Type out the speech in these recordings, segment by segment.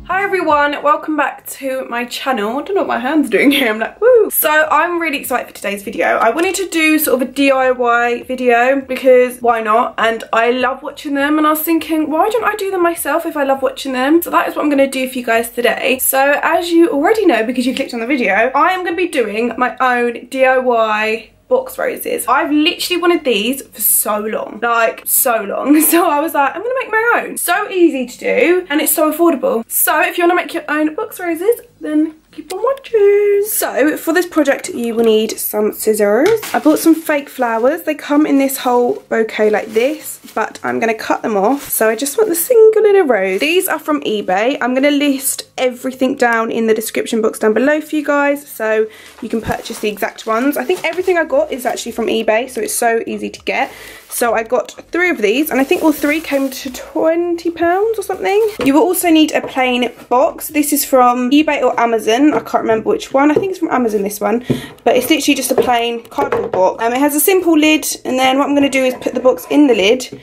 Hi everyone, welcome back to my channel. I don't know what my hand's doing here, I'm like, woo! So I'm really excited for today's video. I wanted to do sort of a DIY video because why not? And I love watching them and I was thinking, why don't I do them myself if I love watching them? So that is what I'm going to do for you guys today. So as you already know because you clicked on the video, I am going to be doing my own DIY box roses. I've literally wanted these for so long, like so long. So I was like, I'm gonna make my own. So easy to do and it's so affordable. So if you want to make your own box roses, then keep on watching. So for this project you will need some scissors. I bought some fake flowers. They come in this whole bouquet like this, but I'm going to cut them off. So I just want the single little rose. These are from eBay. I'm going to list everything down in the description box down below for you guys so you can purchase the exact ones. I think everything I got is actually from eBay, so it's so easy to get. So I got 3 of these and I think all 3 came to £20 or something. You will also need a plain box. This is from eBay or Amazon. I can't remember which one. I think it's from Amazon, this one. But it's literally just a plain cardboard box. It has a simple lid, and then what I'm going to do is put the box in the lid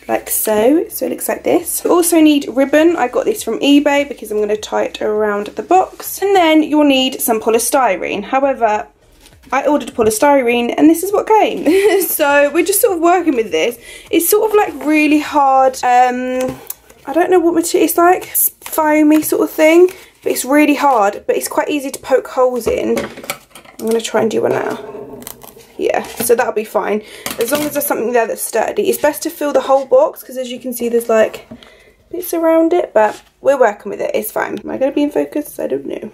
like so. So it looks like this. You also need ribbon. I got this from eBay because I'm going to tie it around the box. And then you'll need some polystyrene. However, I ordered polystyrene and this is what came. So we're just sort of working with this. It's sort of like really hard, I don't know what material it's like, foamy sort of thing, but it's really hard, but it's quite easy to poke holes in. I'm going to try and do one now. Yeah, so that'll be fine. As long as there's something there that's sturdy. It's best to fill the whole box because as you can see there's like bits around it, but we're working with it, it's fine. Am I going to be in focus? I don't know.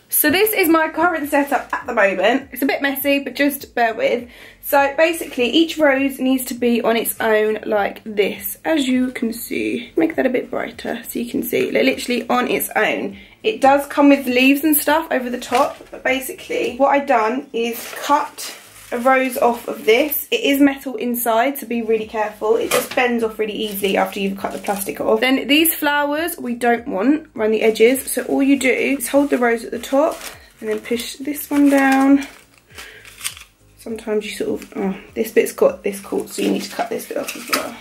So this is my current setup at the moment. It's a bit messy, but just bear with. So basically each rose needs to be on its own like this, as you can see. Make that a bit brighter so you can see, literally on its own. It does come with leaves and stuff over the top, but basically what I've done is cut a rose off of this. It is metal inside, so be really careful. It just bends off really easily after you've cut the plastic off. Then these flowers we don't want around the edges, so all you do is hold the rose at the top and then push this one down. Sometimes you sort of, this bit's got this cord, so you need to cut this bit off as well.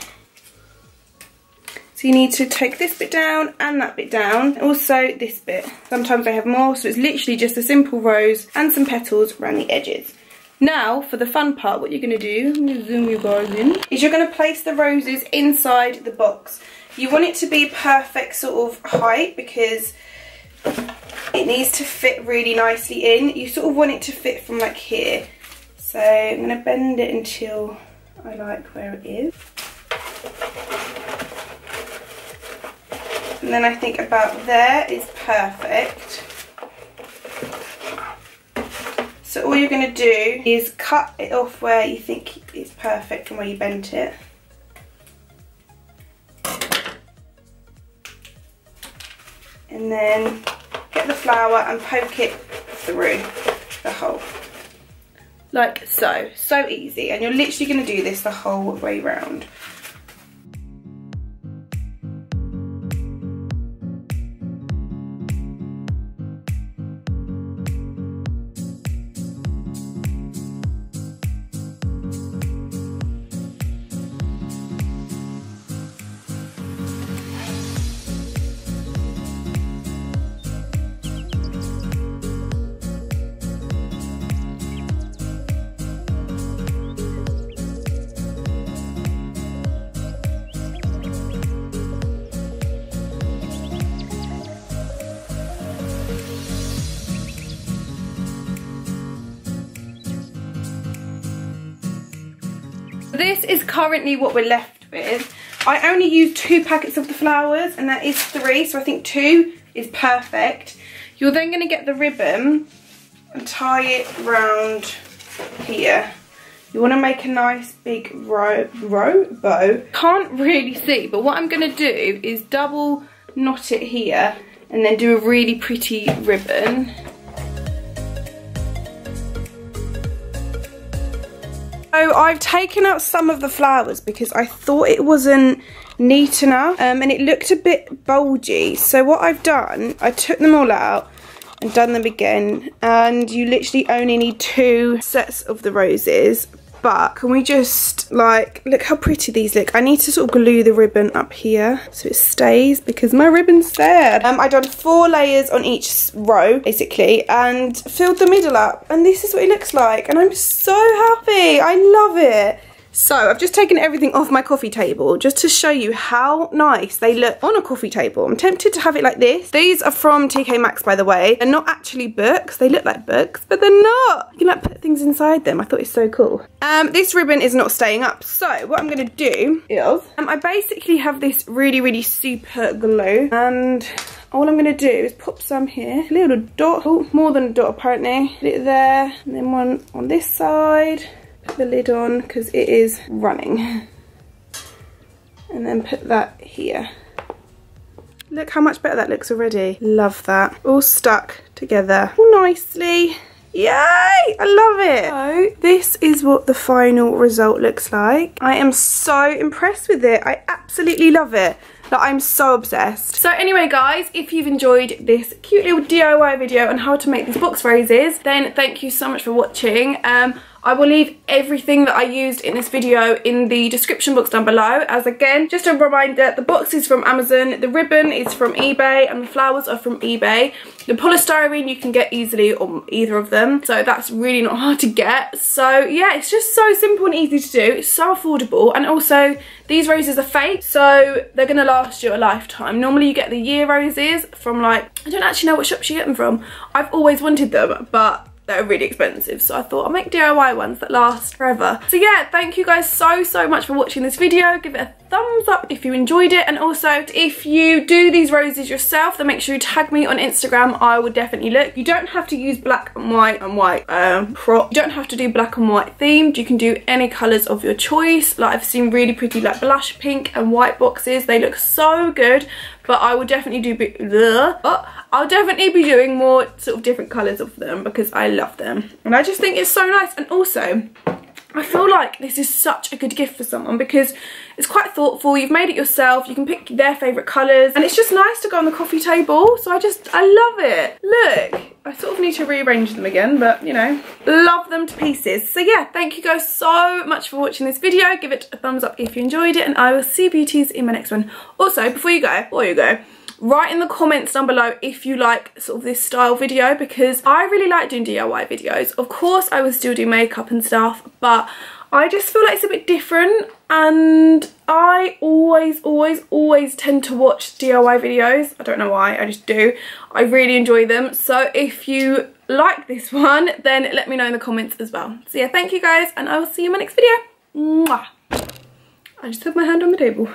So you need to take this bit down and that bit down, and also this bit. Sometimes they have more, so it's literally just a simple rose and some petals around the edges. Now, for the fun part, what you're going to do, I'm going to zoom you guys in, is you're going to place the roses inside the box. You want it to be perfect sort of height because it needs to fit really nicely in. You sort of want it to fit from like here. So I'm going to bend it until I like where it is. And then I think about there is perfect. So all you're going to do is cut it off where you think it's perfect from where you bent it. And then get the flower and poke it through the hole. Like so. So easy. And you're literally going to do this the whole way round. This is currently what we're left with. I only used 2 packets of the flowers and that is 3, so I think 2 is perfect. You're then going to get the ribbon and tie it round here. You want to make a nice big bow. Can't really see, but what I'm going to do is double knot it here and then do a really pretty ribbon. So I've taken out some of the flowers because I thought it wasn't neat enough and it looked a bit bulgy. So what I've done, I took them all out and done them again, and you literally only need 2 sets of the roses but can we just, like, look how pretty these look. I need to sort of glue the ribbon up here so it stays because my ribbon's there. I done 4 layers on each row basically and filled the middle up, and this is what it looks like, and I'm so happy. I love it. So I've just taken everything off my coffee table just to show you how nice they look on a coffee table. I'm tempted to have it like this. These are from TK Maxx, by the way. They're not actually books. They look like books, but they're not. You can like put things inside them. I thought it's so cool. This ribbon is not staying up. So what I'm going to do is I basically have this really, really super glue, and all I'm going to do is pop some here. A little dot. Oh, more than a dot apparently. Put it there, and then one on this side. Put the lid on because it is running, and then put that here. Look how much better that looks already. Love that. All stuck together all nicely. Yay! I love it. So this is what the final result looks like. I am so impressed with it. I absolutely love it. Like, I'm so obsessed. So anyway guys, if you've enjoyed this cute little DIY video on how to make these box roses, then thank you so much for watching. I will leave everything that I used in this video in the description box down below. As again, just a reminder, the box is from Amazon, the ribbon is from eBay, and the flowers are from eBay. The polystyrene you can get easily on either of them, so that's really not hard to get. So yeah, it's just so simple and easy to do. It's so affordable, and also these roses are fake, so they're gonna last you a lifetime. Normally you get the year roses from, like, I don't actually know what shops you get them from. I've always wanted them, but they're really expensive, so I thought I'll make DIY ones that last forever. So yeah, thank you guys so much for watching this video. Give it a thumbs up if you enjoyed it, and also if you do these roses yourself, then make sure you tag me on Instagram. I would definitely look. You don't have to use black and white prop. You don't have to do black and white themed. You can do any colours of your choice. Like, I've seen really pretty like blush pink and white boxes. They look so good, but I will definitely I'll definitely be doing more sort of different colours of them because I love them. And I just think it's so nice. And also, I feel like this is such a good gift for someone because it's quite thoughtful. You've made it yourself. You can pick their favourite colours. And it's just nice to go on the coffee table. So I love it. Look, I sort of need to rearrange them again, but you know, love them to pieces. So yeah, thank you guys so much for watching this video. Give it a thumbs up if you enjoyed it, and I will see you beauties in my next one. Also, before you go, write in the comments down below if you like sort of this style video, because I really like doing DIY videos. Of course I would still do makeup and stuff, but I just feel like it's a bit different, and I always tend to watch DIY videos. I don't know why, I just do. I really enjoy them. So if you like this one, then let me know in the comments as well. So yeah, thank you guys, and I will see you in my next video. Mwah. I just put my hand on the table.